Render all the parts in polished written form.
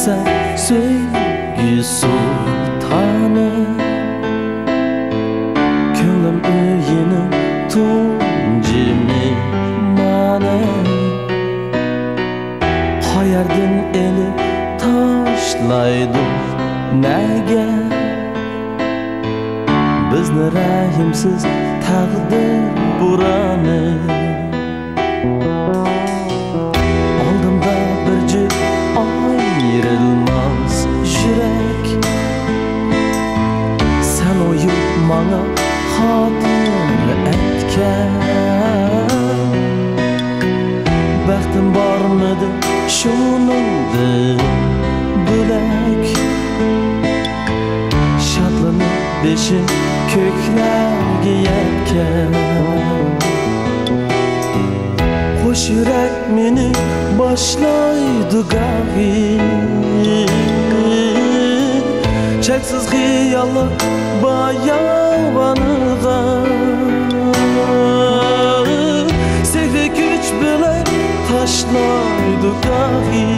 sen sevgi sultanı. Könglim uyinin tunji mehmanı. Hayardin eli taşlaydı nege? Bizni rahimsiz taqdir buranı. Oldimda bir cüt ayrılmaz yürek. Sen oyup bana hatır etken. Baxtim bormidi şunundir bülek. Şadlanıp beşim köklerge yetken. Hoş yürek meni başlaydı gahi. Çeksiz hiyallar bayavanıga. Sehri güç bilen taşlaydı gahi.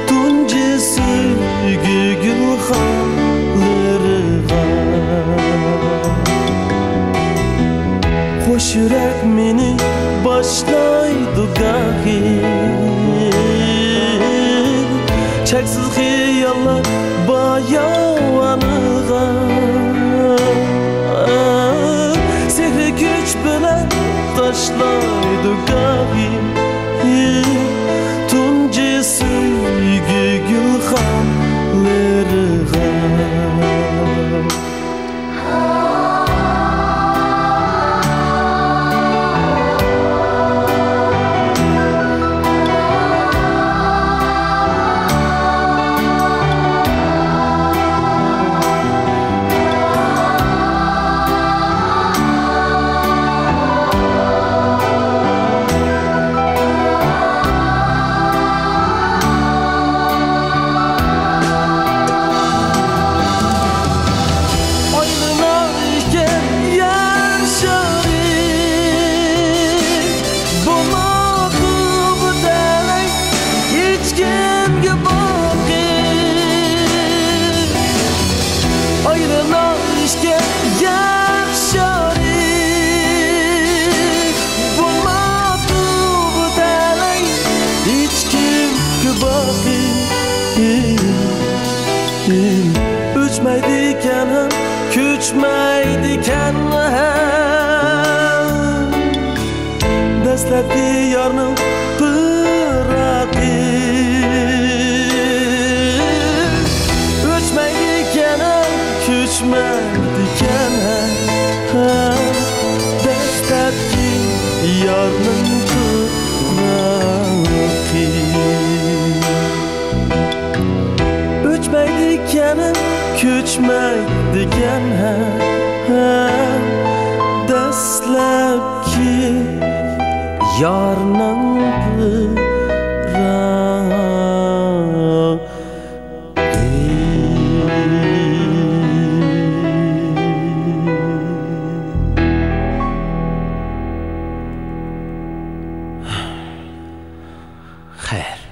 Tunji sevgi gülhanlarıga. Hoş yürek meni başlaydı gahi. Çeksiz hiyallar bayavanıga. Sehri güç bilen taşlaydı gahi. Tunji sevgi gülhanlarıga. Uçmaydiken hem, küçmaydiken hem. Dastlabki yorning piraqi. Uçmaydiken hem, küçmaydiken hem. Dastlabki yorning piraqi. Uçmaydiken hem, küçmaydiken hem. Dastlabki yorning piraqi. Xayr.